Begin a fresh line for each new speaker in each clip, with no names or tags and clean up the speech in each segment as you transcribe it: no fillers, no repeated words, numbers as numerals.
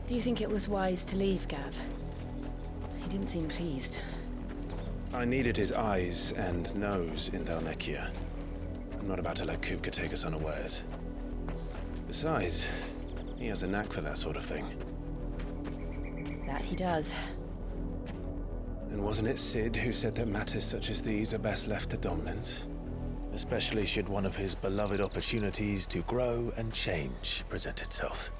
Do you think it was wise to leave, Gav? He didn't seem pleased.
I needed his eyes and nose in Dhalmekia. I'm not about to let Kupka take us unawares. Besides, he has a knack for that sort of thing.
That he does.
And wasn't it Sid who said that matters such as these are best left to dominance? Especially should one of his beloved opportunities to grow and change present itself.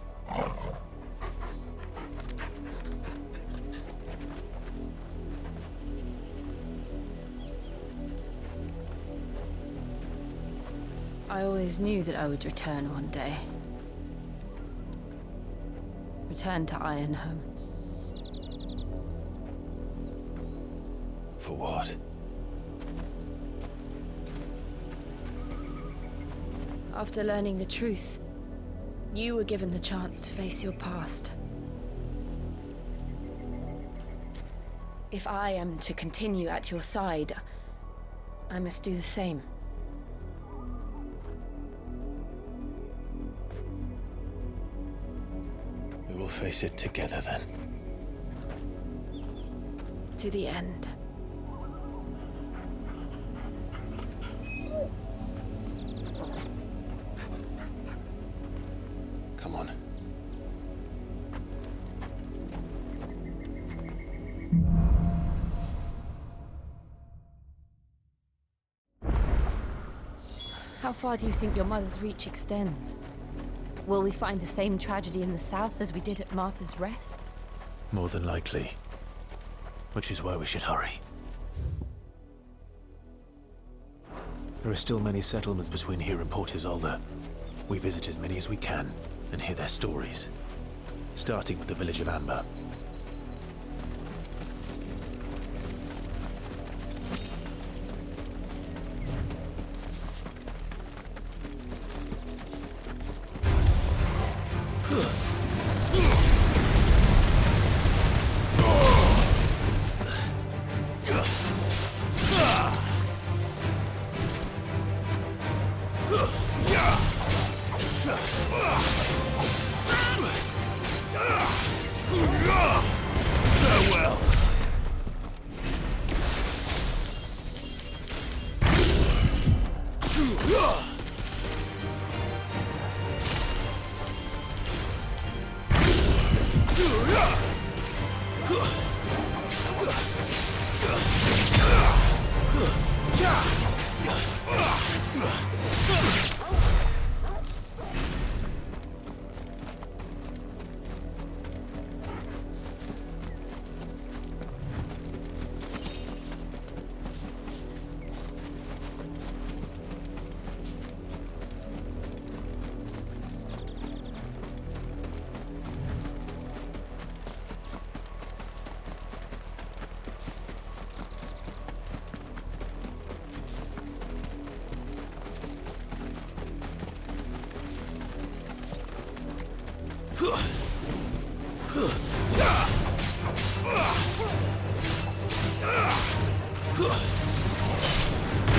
I always knew that I would return one day. Return to Ironhome.
For what?
After learning the truth, you were given the chance to face your past. If I am to continue at your side, I must do the same.
We will face it together then.
To the end.
Come on.
How far do you think your mother's reach extends? Will we find the same tragedy in the south as we did at Martha's Rest?
More than likely. Which is why we should hurry. There are still many settlements between here and Port Isolde. We visit as many as we can and hear their stories. Starting with the village of Amber.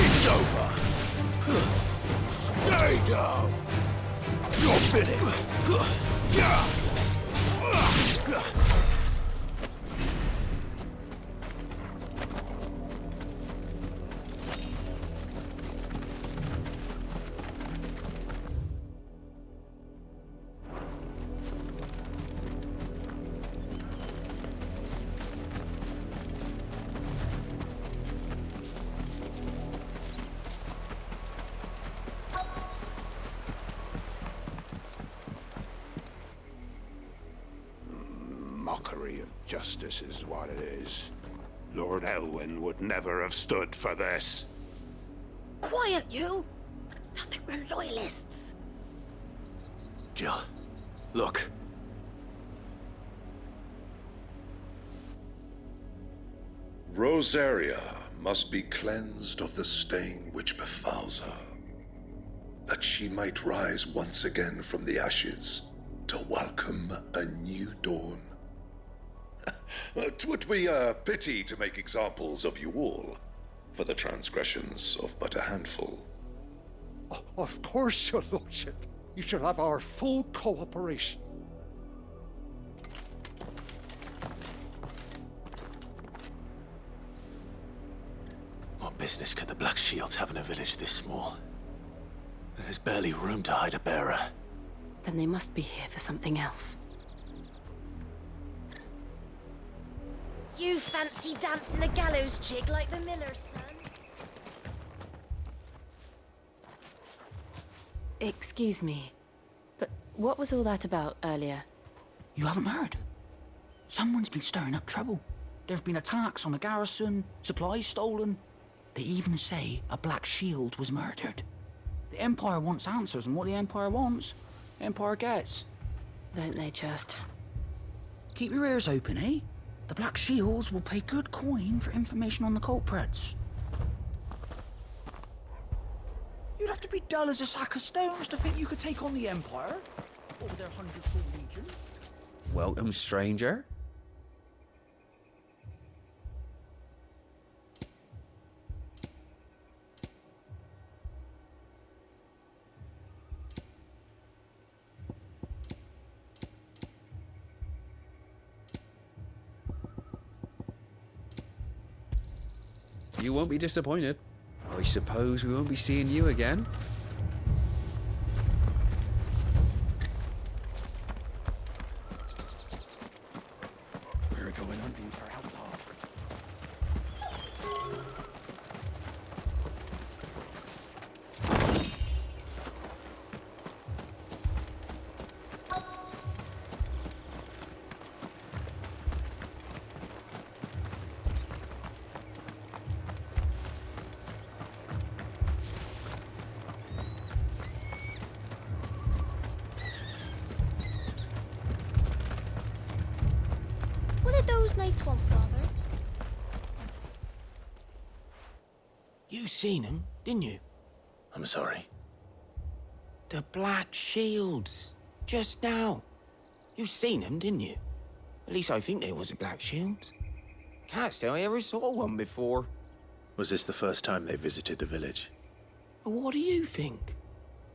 It's over. Stay down. You're finished. Mockery of justice is what it is. Lord Elwyn would never have stood for this.
Quiet, you! I think we're loyalists.
Jill, look.
Rosaria must be cleansed of the stain which befouls her, that she might rise once again from the ashes to welcome a new dawn. 'Twould be a pity to make examples of you all, for the transgressions of but a handful.
Of course, your lordship. You shall have our full cooperation.
business could the Black Shields have in a village this small? There's barely room to hide a bearer.
Then they must be here for something else.
You fancy dancing a gallows jig like the miller's son?
Excuse me, but what was all that about earlier?
You haven't heard? Someone's been stirring up trouble. There've been attacks on the garrison, supplies stolen. They even say a Black Shield was murdered. The Empire wants answers, and what the Empire wants, the Empire gets.
Don't they just?
Keep your ears open, eh? The Black Shields will pay good coin for information on the culprits. You'd have to be dull as a sack of stones to think you could take on the Empire or their 100-foot legion.
Welcome, stranger. You won't be disappointed. I suppose we won't be seeing you again.
We're going hunting for outlaws.
What did those knights want, father?
You seen him, didn't you?
I'm sorry.
The Black Shields. Just now. You seen them, didn't you? At least I think there was a Black Shields. Can't say I ever saw one before.
Was this the first time they visited the village?
What do you think?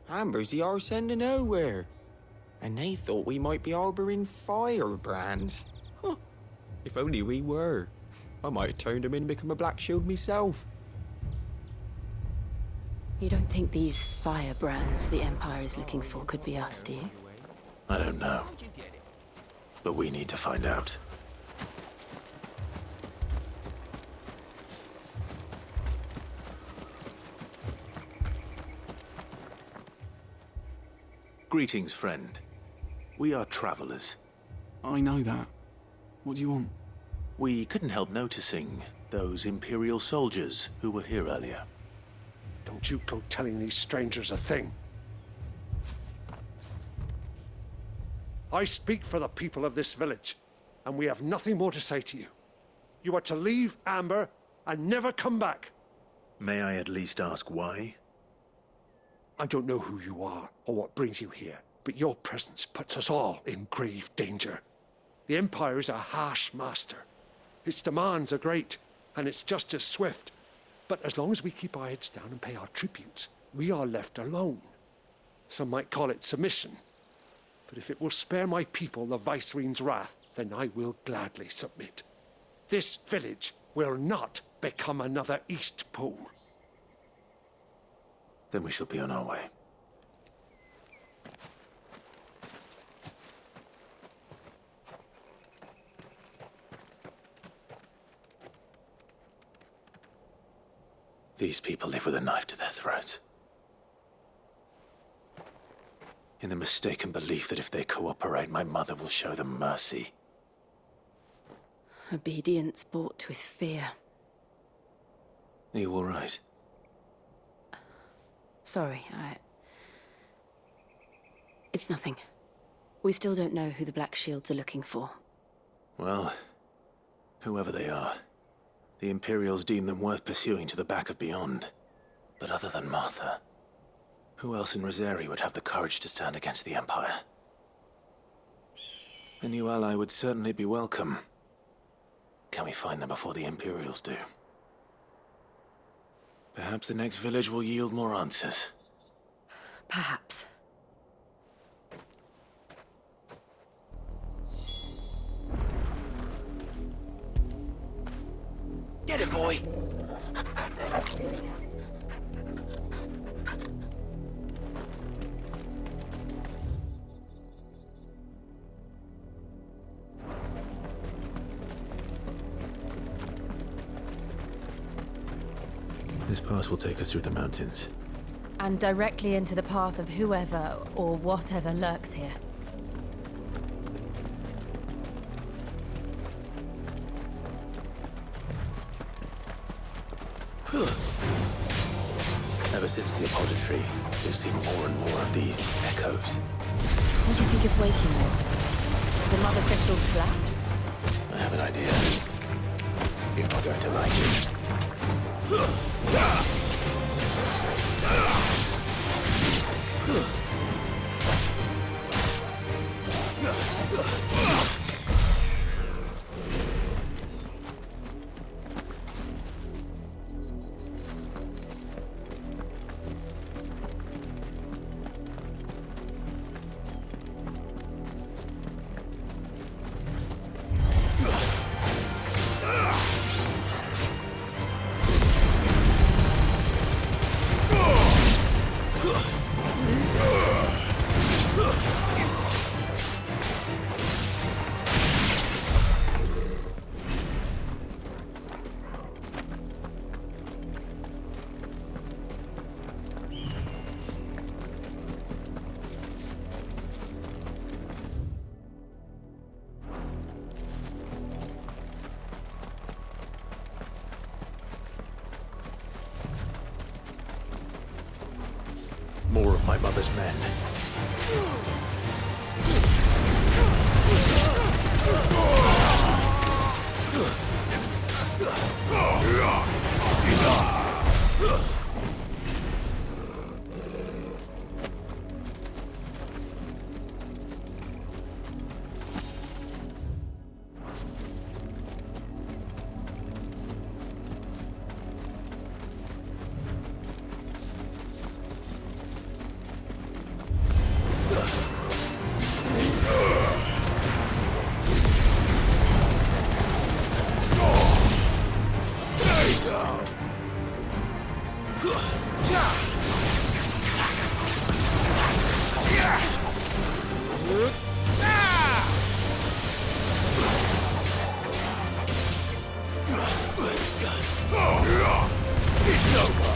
Amber's the arse end of nowhere. And they thought we might be harboring firebrands. Huh. If only we were. I might have turned them in and become a Black Shield myself.
You don't think these firebrands the Empire is looking for could be us, do you?
I don't know. But we need to find out. Greetings, friend. We are travelers.
I know that. What do you want?
We couldn't help noticing those Imperial soldiers who were here earlier.
Don't you go telling these strangers a thing. I speak for the people of this village, and we have nothing more to say to you. You are to leave Amber and never come back.
May I at least ask why?
I don't know who you are or what brings you here, but your presence puts us all in grave danger. The Empire is a harsh master. Its demands are great, and its justice swift. But as long as we keep our heads down and pay our tributes, we are left alone. Some might call it submission. But if it will spare my people the Viceroy's wrath, then I will gladly submit. This village will not become another Eastpool.
Then we shall be on our way. These people live with a knife to their throats. In the mistaken belief that if they cooperate, my mother will show them mercy.
Obedience bought with fear.
Are you all right?
Sorry, It's nothing. We still don't know who the Black Shields are looking for.
Well, whoever they are, the Imperials deem them worth pursuing to the back of beyond. But other than Martha, who else in Rosari would have the courage to stand against the Empire? A new ally would certainly be welcome. Can we find them before the Imperials do? Perhaps the next village will yield more answers.
Perhaps.
Get it, boy!
pass will take us through the mountains.
And directly into the path of whoever or whatever lurks here.
Ever since the apodatory, we've seen more and more of these echoes.
What do you think is waking them? The mother crystal's collapse?
I have an idea. You're not going to like it. More of my mother's men. It's over.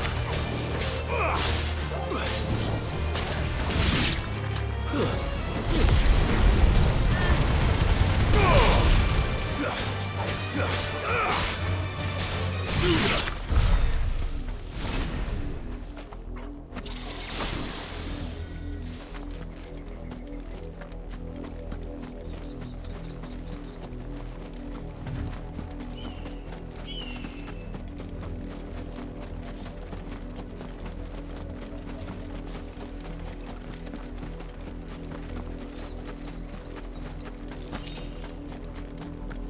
It's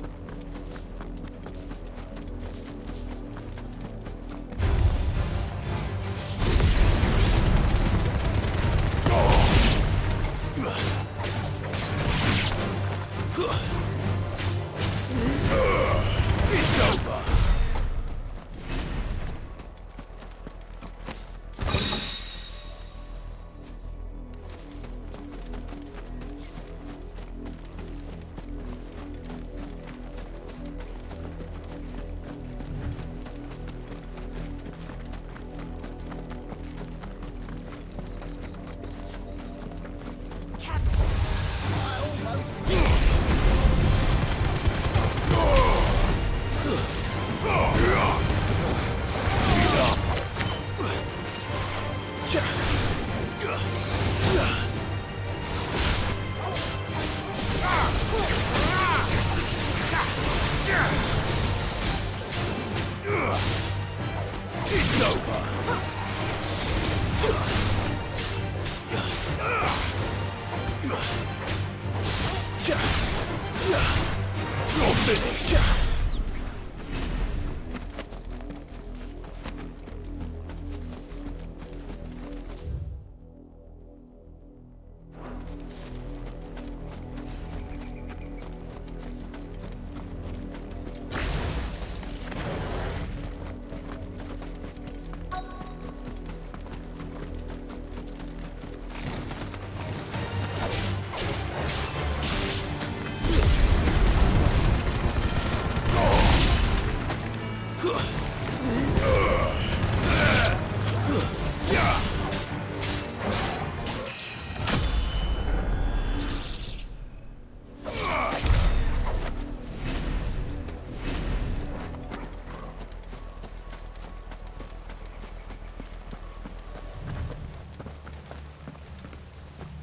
over. It's over. You're finished.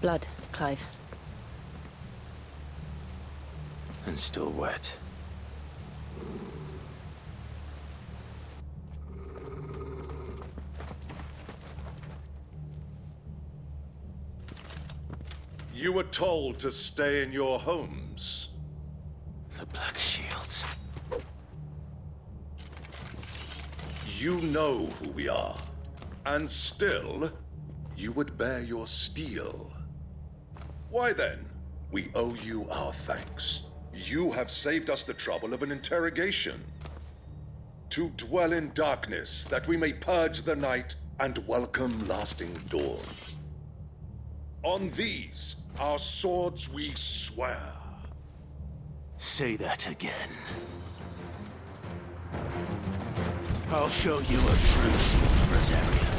blood, Clive.
And still wet.
You were told to stay in your homes.
The Black Shields.
You know who we are. And still, you would bear your steel. Why then? We owe you our thanks. You have saved us the trouble of an interrogation. To dwell in darkness, that we may purge the night and welcome lasting dawn. On these, our swords we swear.
Say that again. I'll show you a true shield Rosaria.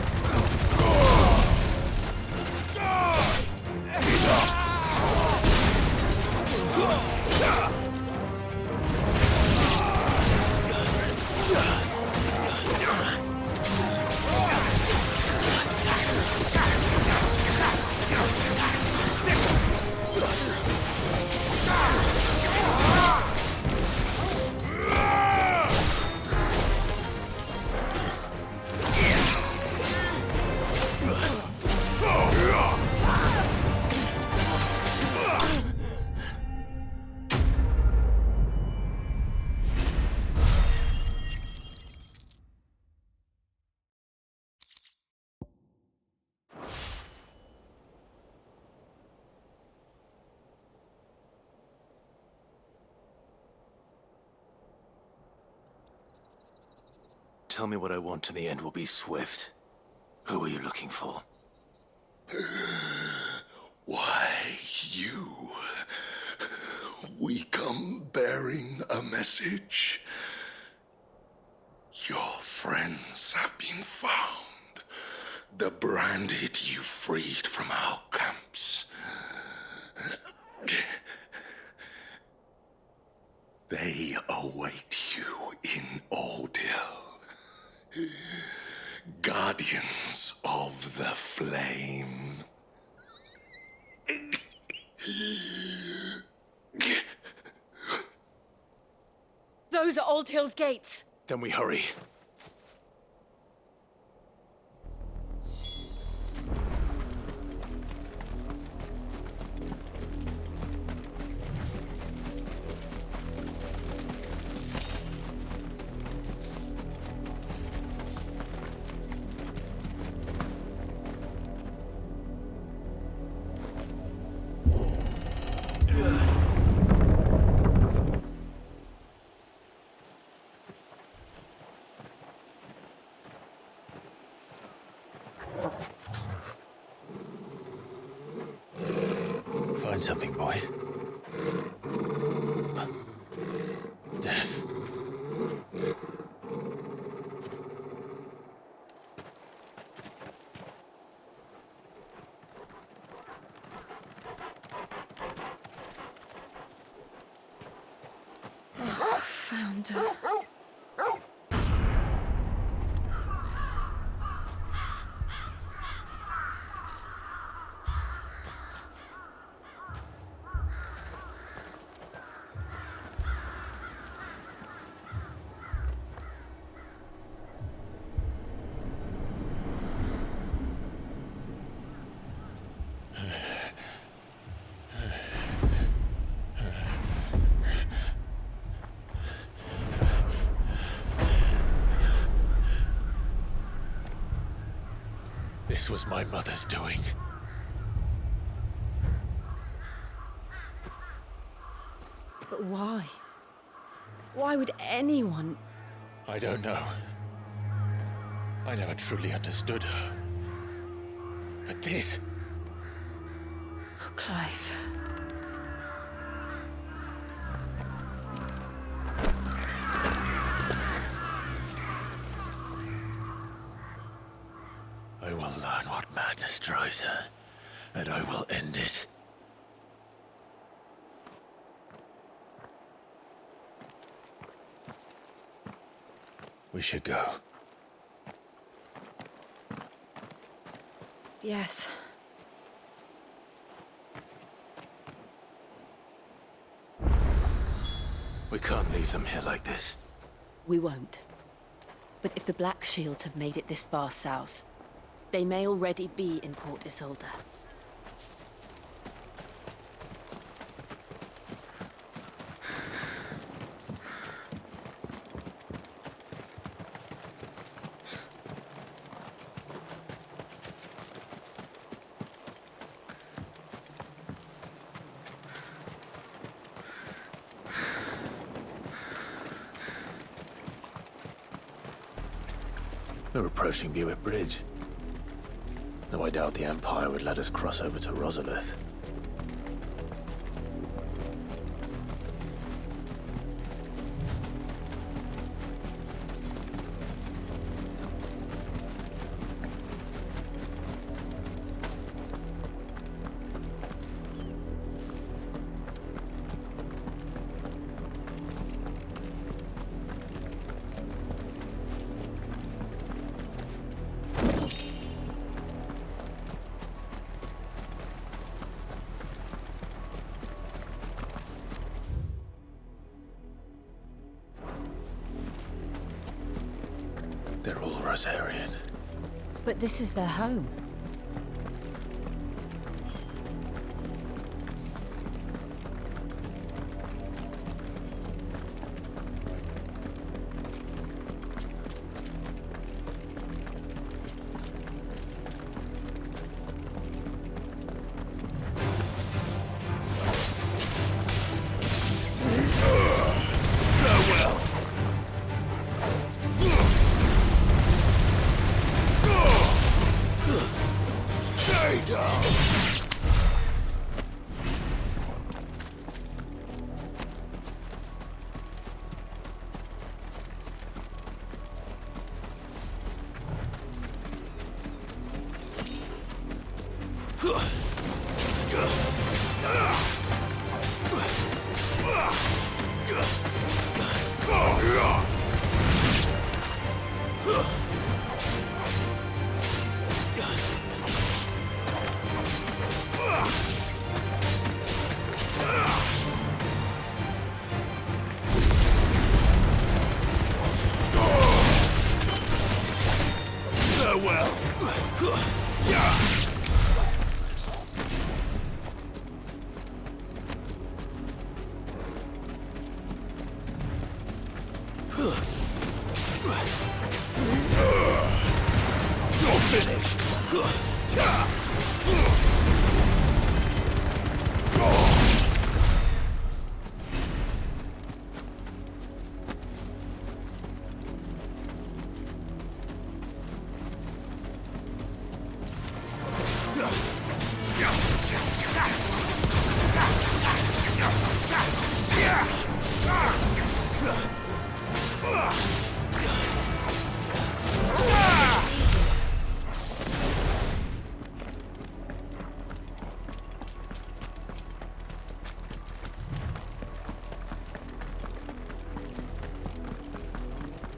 Tell me what I want and the end will be swift. Who are you looking for?
Why, you. We come bearing a message. Your friends have been found. The branded you freed from our camps. They await you in Ordeal. Guardians of the Flame.
Those are Old Hill's gates.
Then we hurry. Find something, boy. Death.
Found her.
This was my mother's doing.
But why? Why would anyone...
I don't know. I never truly understood her. But this...
Oh, Clive.
I will learn what madness drives her, and I will end it. We should go.
Yes.
We can't leave them here like this.
We won't. But if the Black Shields have made it this far south, they may already be in Port Isolde.
We're approaching Buick Bridge. Though I doubt the Empire would let us cross over to Rosalith. They're all Rosarian.
But this is their home.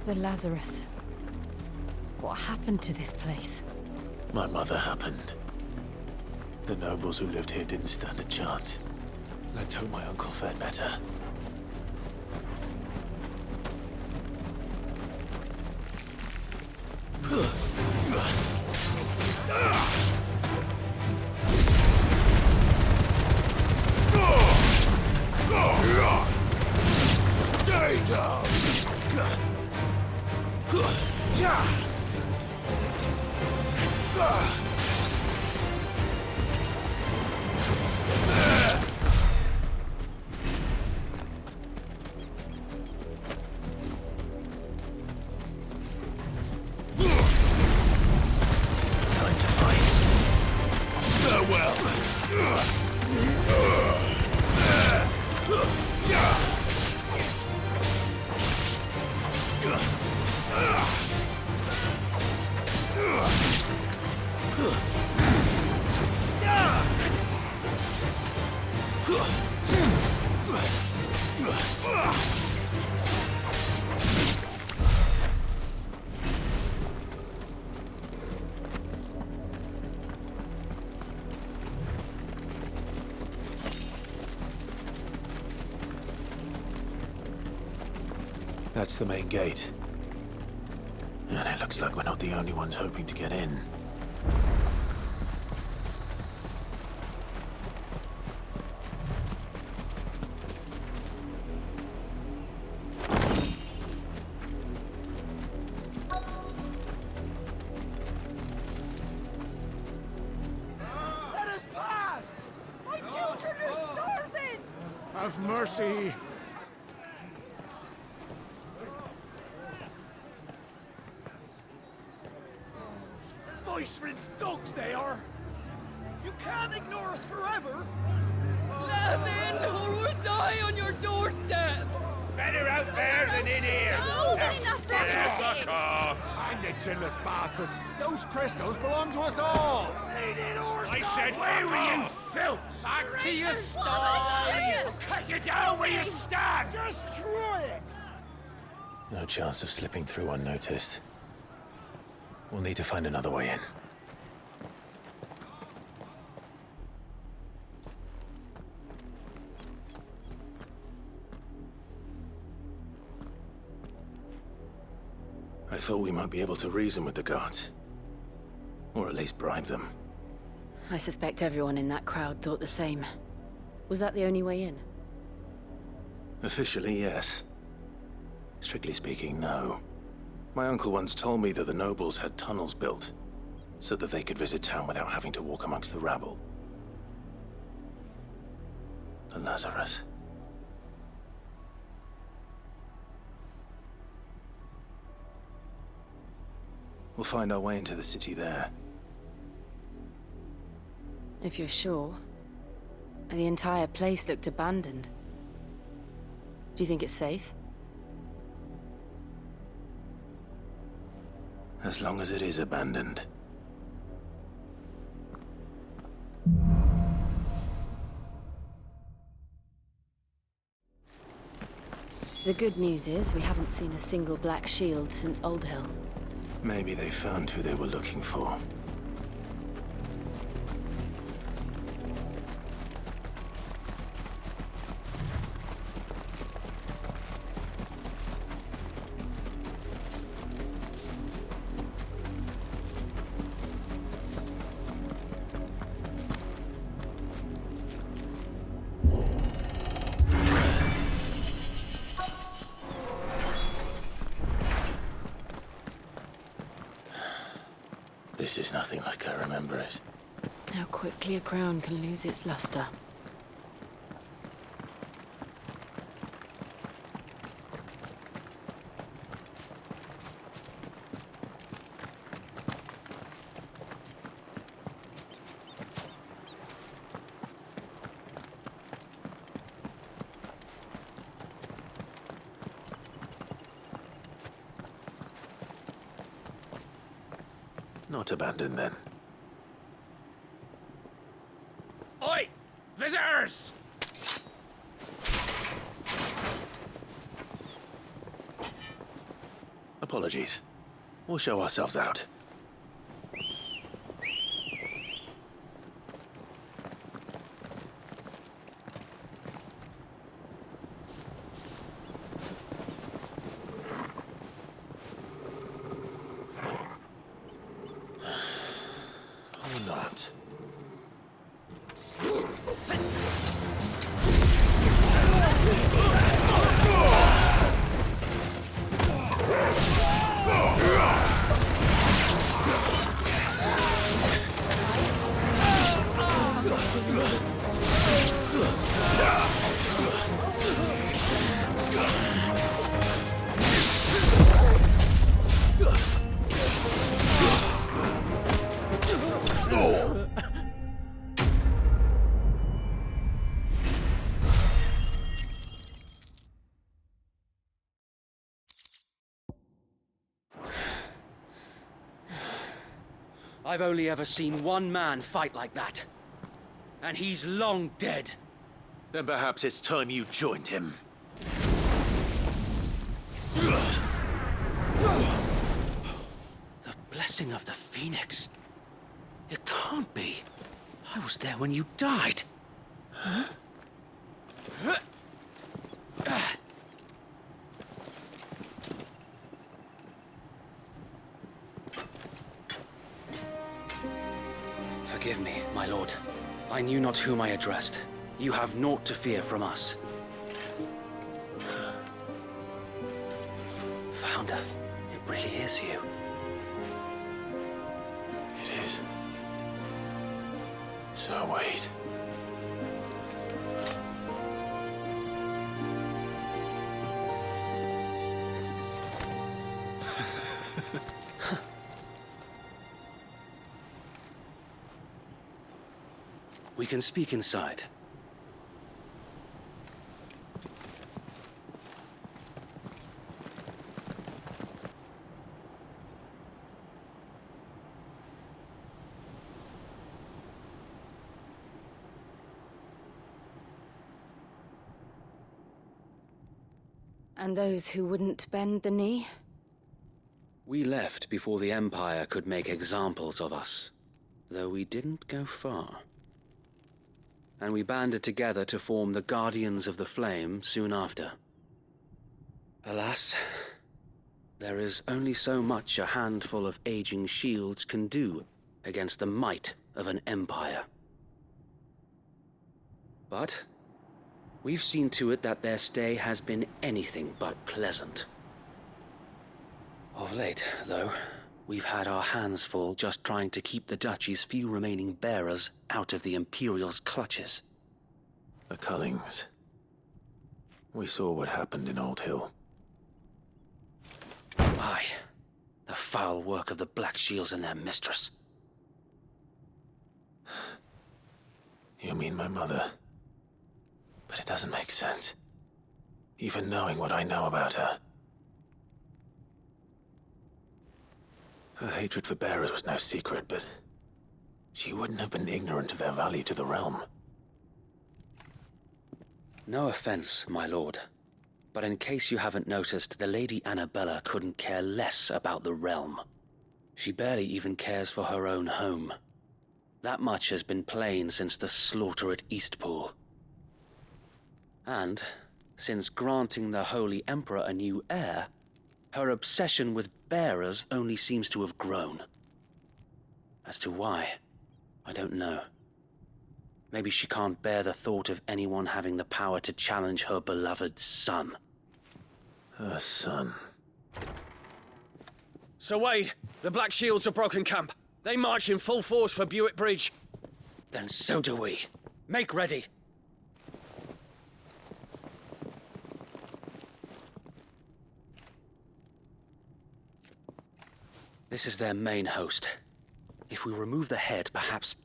The Lazarus. What happened to this place?
My mother happened. The nobles who lived here didn't stand a chance. Let's hope my uncle fared better.
Stay down!
Time to fight.
Farewell!
That's the main gate. And it looks like we're not the only ones hoping to get in.
Let us pass! My children are starving! Have mercy. Voice-rinsed dogs they are! You can't ignore us forever!
Let us in, or we'll die on your doorstep!
Better out there than in here!
Fuck off!
Find the chinless bastards! Those crystals belong to us all! I said, where were you, filth? Back to your sties! Cut you down where you stand! Destroy it!
No chance of slipping through unnoticed. We'll need to find another way in. I thought we might be able to reason with the guards. Or at least bribe them.
I suspect everyone in that crowd thought the same. Was that the only way in?
Officially, yes. Strictly speaking, no. My uncle once told me that the nobles had tunnels built, so that they could visit town without having to walk amongst the rabble. The Lazarus. We'll find our way into the city there.
If you're sure. The entire place looked abandoned. Do you think it's safe?
As long as it is abandoned.
The good news is we haven't seen a single black shield since Old Hill.
Maybe they found who they were looking for. This is nothing like I remember it.
How quickly a crown can lose its luster.
Not abandoned, then.
Oi! Visitors!
Apologies. We'll show ourselves out. Or not.
I've only ever seen one man fight like that. And he's long dead.
Then perhaps it's time you joined him.
The blessing of the Phoenix. It can't be. I was there when you died. Forgive me, my lord. I knew not whom I addressed. You have naught to fear from us. Founder, it really is you.
It is. So wait.
We can speak inside.
And those who wouldn't bend the knee?
We left before the Empire could make examples of us, though we didn't go far. And we banded together to form the Guardians of the Flame soon after. Alas, there is only so much a handful of aging shields can do against the might of an empire. But we've seen to it that their stay has been anything but pleasant. Of late, though, we've had our hands full just trying to keep the Duchy's few remaining bearers out of the Imperial's clutches.
The Cullings. We saw what happened in Old Hill.
Aye, the foul work of the Black Shields and their mistress.
You mean my mother? But it doesn't make sense. Even knowing what I know about her. Her hatred for bearers was no secret, but she wouldn't have been ignorant of their value to the realm.
No offense, my lord, but in case you haven't noticed, the Lady Annabella couldn't care less about the realm. She barely even cares for her own home. That much has been plain since the slaughter at Eastpool. And, since granting the Holy Emperor a new heir, her obsession with bearers only seems to have grown. As to why, I don't know. Maybe she can't bear the thought of anyone having the power to challenge her beloved son.
Her son.
Sir Wade, the Black Shields have broken camp. They march in full force for Buick Bridge.
Then so do we.
Make ready.
This is their main host. If we remove the head, perhaps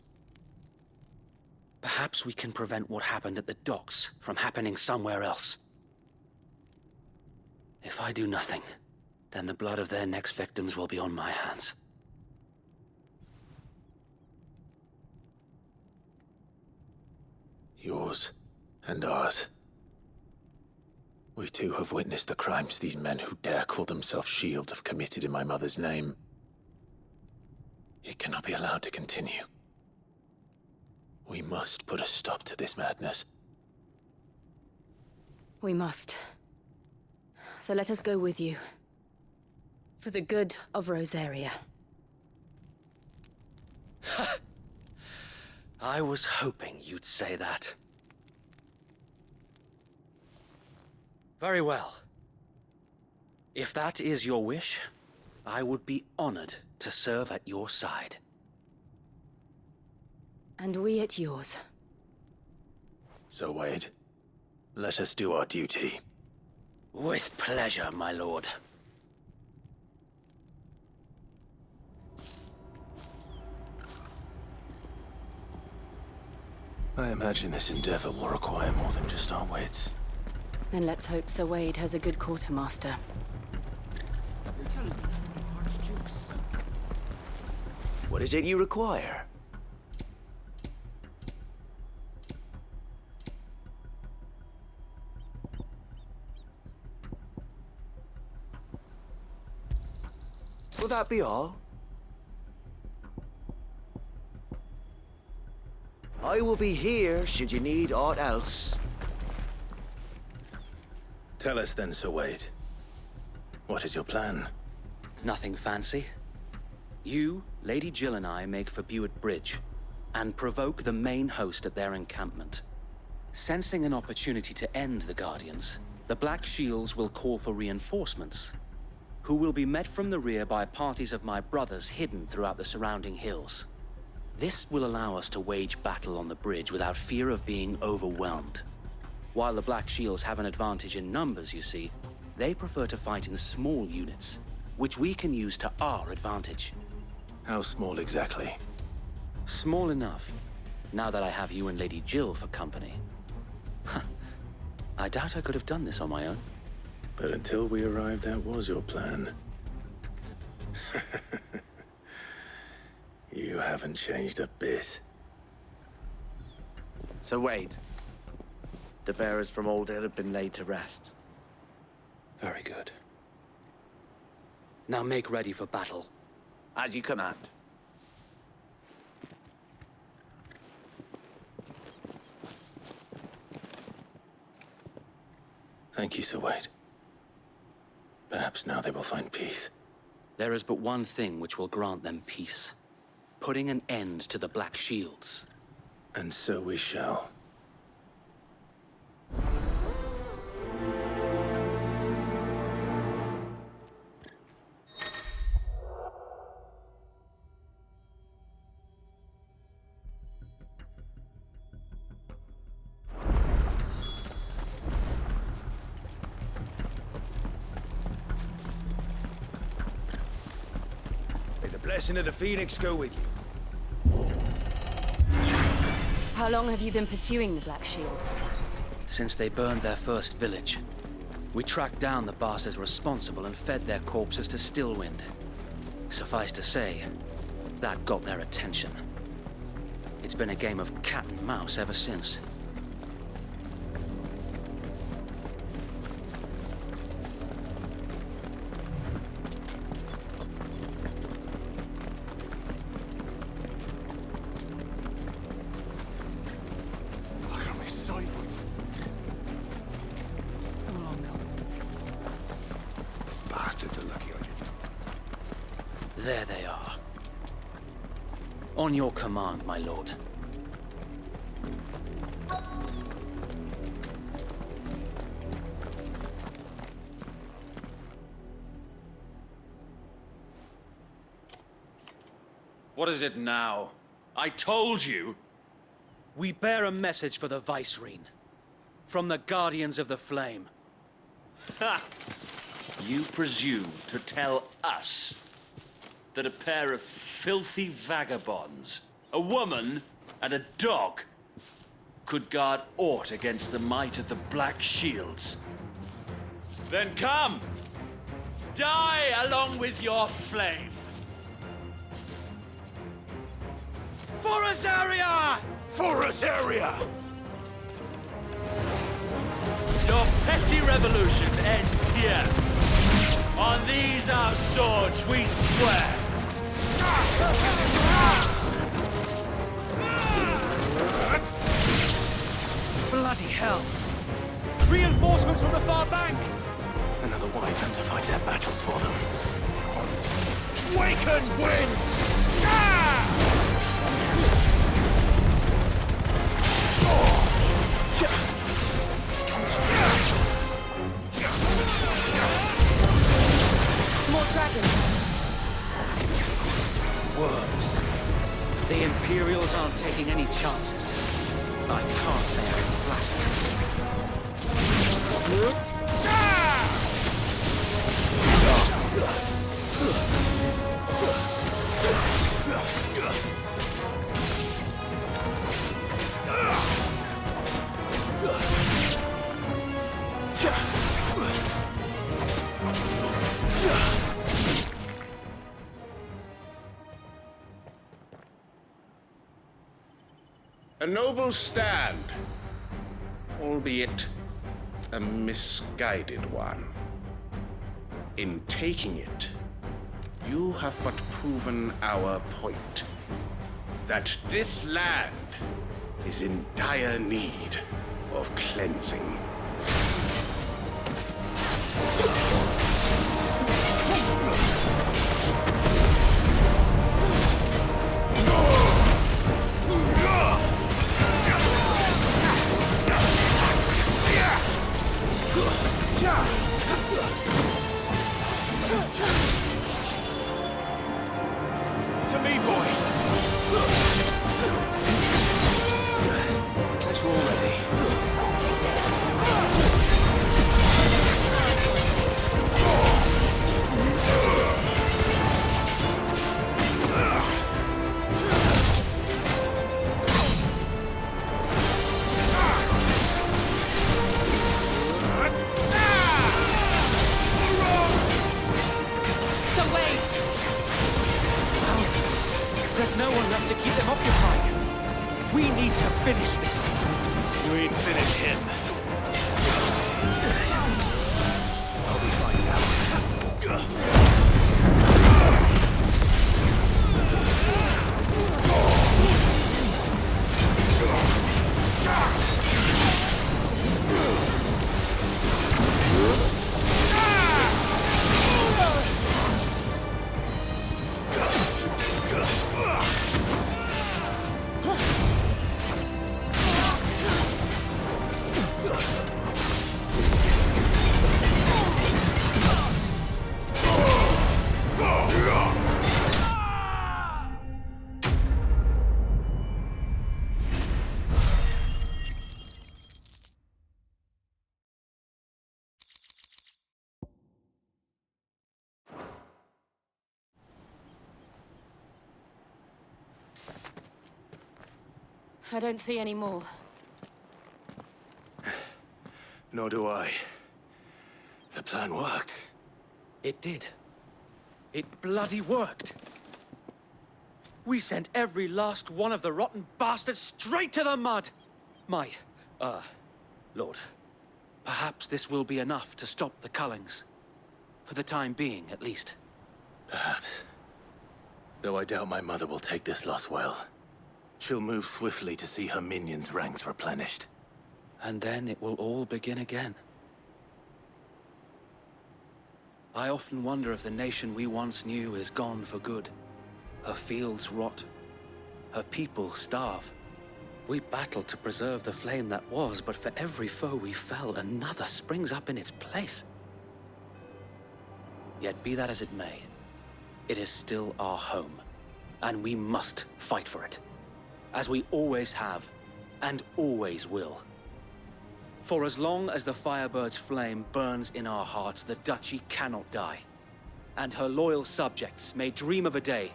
we can prevent what happened at the docks from happening somewhere else. If I do nothing, then the blood of their next victims will be on my hands.
Yours and ours. We too have witnessed the crimes these men who dare call themselves shields have committed in my mother's name. It cannot be allowed to continue. We must put a stop to this madness.
We must. So let us go with you. For the good of Rosaria.
I was hoping you'd say that. Very well. If that is your wish, I would be honored to serve at your side.
And we at yours.
So, Wade, let us do our duty.
With pleasure, my lord.
I imagine this endeavor will require more than just our wits.
Then let's hope Sir Wade has a good quartermaster.
You're telling me this is the Archduke's son?
What is it you require? Will that be all? I will be here should you need aught else.
Tell us then, Sir Wade. What is your plan?
Nothing fancy. You, Lady Jill and I make for Buick Bridge.
and provoke the main host at their encampment. Sensing an opportunity to end the Guardians, the Black Shields will call for reinforcements, who will be met from the rear by parties of my brothers hidden throughout the surrounding hills. This will allow us to wage battle on the bridge without fear of being overwhelmed. While the Black Shields have an advantage in numbers, you see, they prefer to fight in small units, which we can use to our advantage.
How small exactly?
Small enough, now that I have you and Lady Jill for company. I doubt I could have done this on my own.
But until we arrived, that was your plan. You haven't changed a bit.
So Wade, the bearers from Old Hill have been laid to rest.
Very good. Now make ready for battle.
As you command.
Thank you, Sir Wade. Perhaps now they will find peace.
There is but one thing which will grant them peace. Putting an end to the Black Shields.
And so we shall.
Blessing of the Phoenix go with you.
How long have you been pursuing the Black Shields?
Since they burned their first village. We tracked down the bastards responsible and fed their corpses to Stillwind. Suffice to say, that got their attention. It's been a game of cat and mouse ever since. There they are. On your command, my lord.
What is it now? I told you!
We bear a message for the Vicereine. From the Guardians of the Flame.
Ha! You presume to tell us that a pair of filthy vagabonds, a woman and a dog, could guard aught against the might of the Black Shields? Then come! Die along with your flame! For Azaria!
For Azaria!
Your petty revolution ends here. On these our swords we swear.
Bloody hell! Reinforcements from the far bank!
Another wyvern to fight their battles for them.
Waken wind!
More dragons.
Worms. The Imperials aren't taking any chances. I can't say I'm
A noble stand, albeit a misguided one. In taking it, you have but proven our point, that this land is in dire need of cleansing.
We need to finish this.
You ain't finish him. I'll be fine now.
I don't see any more.
Nor do I. The plan worked.
It did. It bloody worked. We sent every last one of the rotten bastards straight to the mud! Lord, perhaps this will be enough to stop the Cullings. For the time being, at least.
Perhaps. Though I doubt my mother will take this loss well. She'll move swiftly to see her minions' ranks replenished.
And then it will all begin again. I often wonder if the nation we once knew is gone for good. Her fields rot. Her people starve. We battled to preserve the flame that was, but for every foe we fell, another springs up in its place. Yet be that as it may, it is still our home, and we must fight for it. As we always have, and always will. For as long as the Firebird's flame burns in our hearts, the Duchy cannot die. And her loyal subjects may dream of a day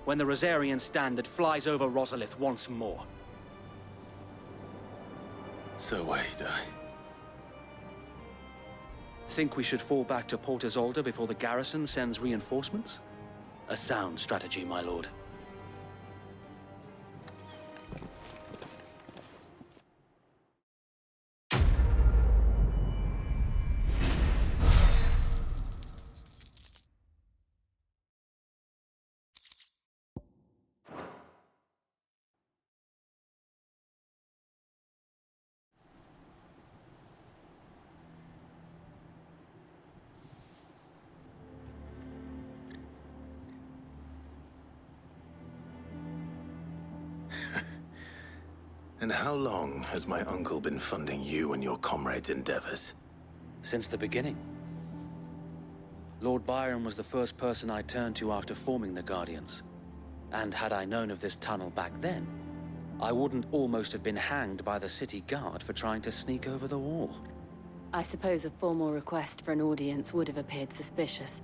when the Rosarian standard flies over Rosalith once more.
So wait,
Think we should fall back to Port Isolde before the garrison sends reinforcements? A sound strategy, my lord.
And how long has my uncle been funding you and your comrades' endeavors?
Since the beginning. Lord Byron was the first person I turned to after forming the Guardians. And had I known of this tunnel back then, I wouldn't almost have been hanged by the city guard for trying to sneak over the wall.
I suppose a formal request for an audience would have appeared suspicious.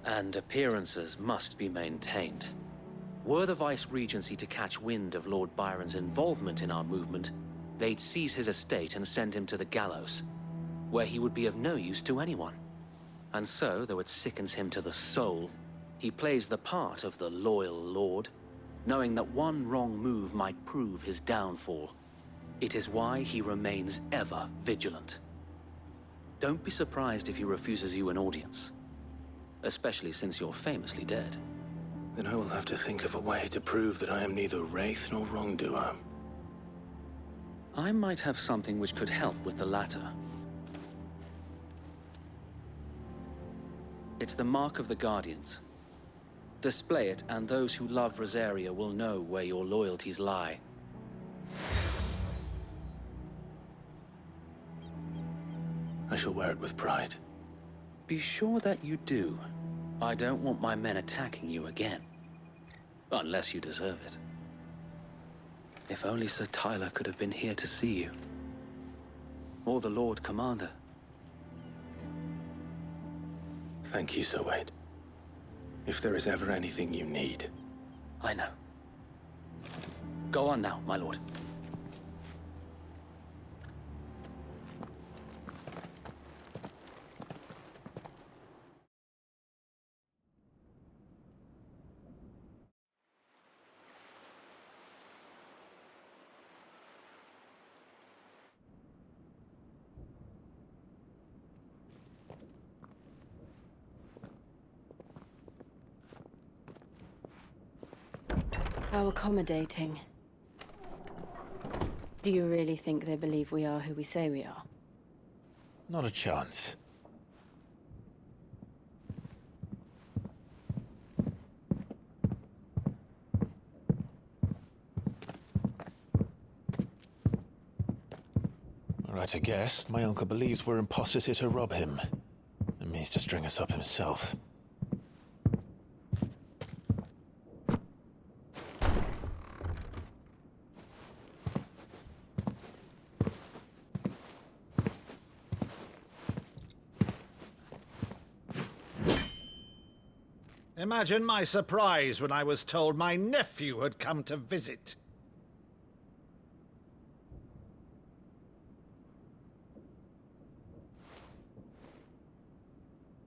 And appearances must be maintained. Were the Vice-Regency to catch wind of Lord Byron's involvement in our movement, they'd seize his estate and send him to the gallows, where he would be of no use to anyone. And so, though it sickens him to the soul, he plays the part of the loyal lord, knowing that one wrong move might prove his downfall. It is why he remains ever vigilant. Don't be surprised if he refuses you an audience, especially since you're famously dead.
Then I will have to think of a way to prove that I am neither wraith nor wrongdoer.
I might have something which could help with the latter. It's the mark of the Guardians. Display it, and those who love Rosaria will know where your loyalties lie.
I shall wear it with pride.
Be sure that you do. I don't want my men attacking you again. Unless you deserve it. If only Sir Tyler could have been here to see you. Or the Lord Commander.
Thank you, Sir Wade. If there is ever anything you need.
I know. Go on now, my lord.
How accommodating. Do you really think they believe we are who we say we are?
Not a chance. All right, I guess. My uncle believes we're imposters here to rob him. And means to string us up himself.
Imagine my surprise when I was told my nephew had come to visit.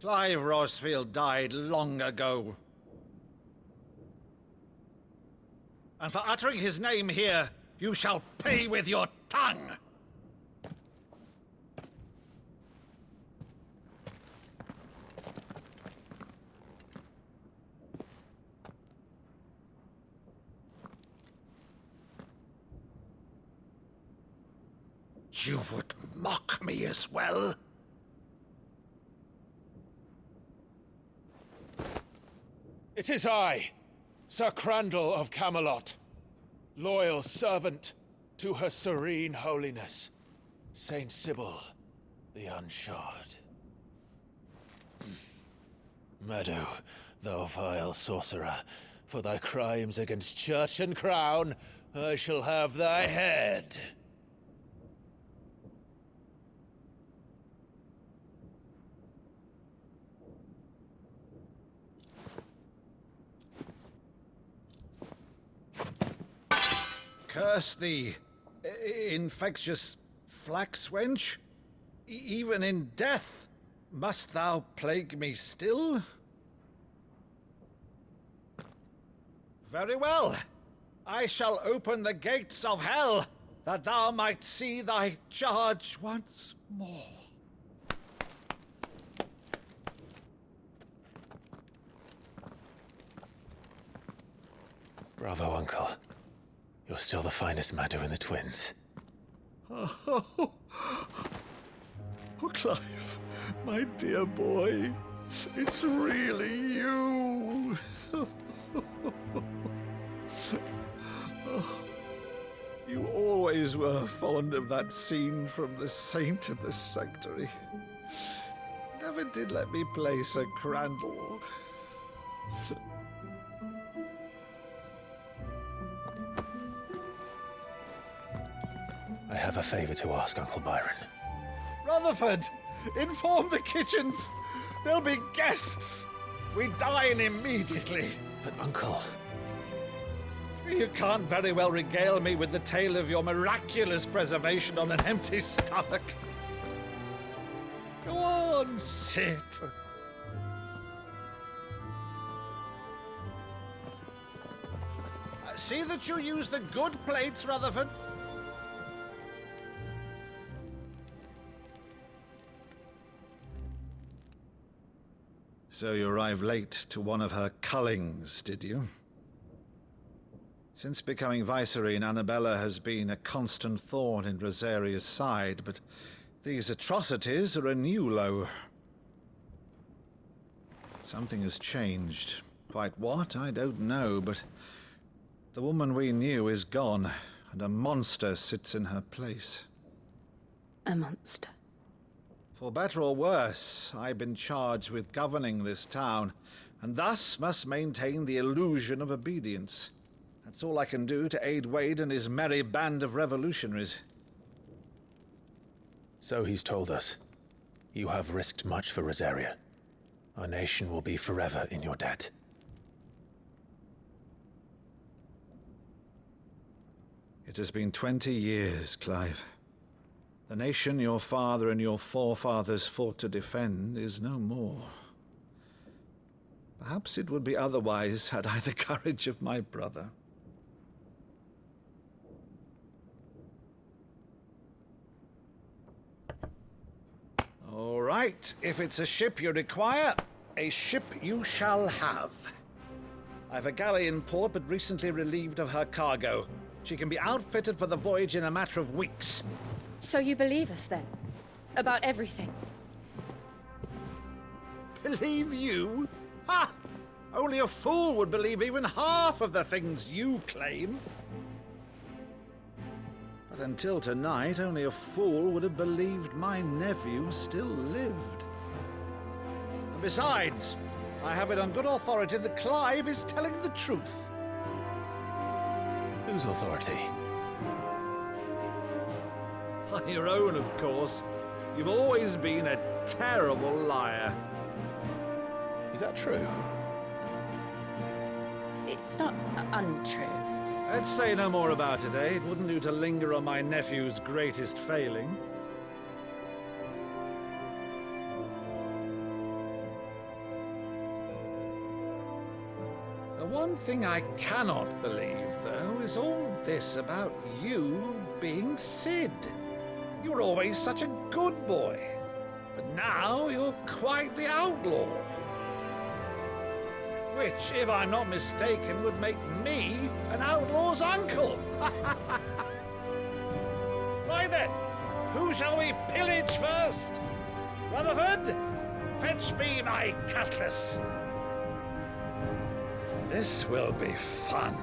Clive Rosefield died long ago. And for uttering his name here, you shall pay with your tongue! You would mock me as well?
It is I, Sir Crandall of Camelot, loyal servant to her serene holiness, Saint Sybil the Unshod. Meadow, thou vile sorcerer, for thy crimes against church and crown, I shall have thy head.
Curse thee, infectious flax wench. Even in death, must thou plague me still? Very well. I shall open the gates of hell, that thou might see thy charge once more.
Bravo, Uncle. You're still the finest Meadow in the twins.
Oh, Clive, my dear boy, it's really you. You always were fond of that scene from The Saint in the Sanctuary. Never did let me play Sir Crandall.
I have a favor to ask, Uncle Byron.
Rutherford, inform the kitchens. There'll be guests. We dine immediately.
But, Uncle...
You can't very well regale me with the tale of your miraculous preservation on an empty stomach. Go on, sit. See that you use the good plates, Rutherford. So you arrived late to one of her cullings, did you? Since becoming Vicereine, Annabella has been a constant thorn in Rosaria's side, but these atrocities are a new low. Something has changed. Quite what, I don't know, but the woman we knew is gone, and a monster sits in her place.
A monster?
For better or worse, I've been charged with governing this town, and thus must maintain the illusion of obedience. That's all I can do to aid Wade and his merry band of revolutionaries.
So he's told us. You have risked much for Rosaria. Our nation will be forever in your debt.
It has been 20 years, Clive. The nation your father and your forefathers fought to defend is no more. Perhaps it would be otherwise had I the courage of my brother. All right, if it's a ship you require, a ship you shall have. I've a galley in port, but recently relieved of her cargo. She can be outfitted for the voyage in a matter of weeks.
So you believe us then? About everything?
Believe you? Ha! Only a fool would believe even half of the things you claim. But until tonight, only a fool would have believed my nephew still lived. And besides, I have it on good authority that Clive is telling the truth.
Whose authority?
Your own, of course. You've always been a terrible liar.
Is that true?
It's not untrue.
Let's say no more about it, eh? It wouldn't do to linger on my nephew's greatest failing. The one thing I cannot believe, though, is all this about you being Sid. You were always such a good boy, but now you're quite the outlaw. Which, if I'm not mistaken, would make me an outlaw's uncle. Right then, who shall we pillage first? Rutherford, fetch me my cutlass. This will be fun.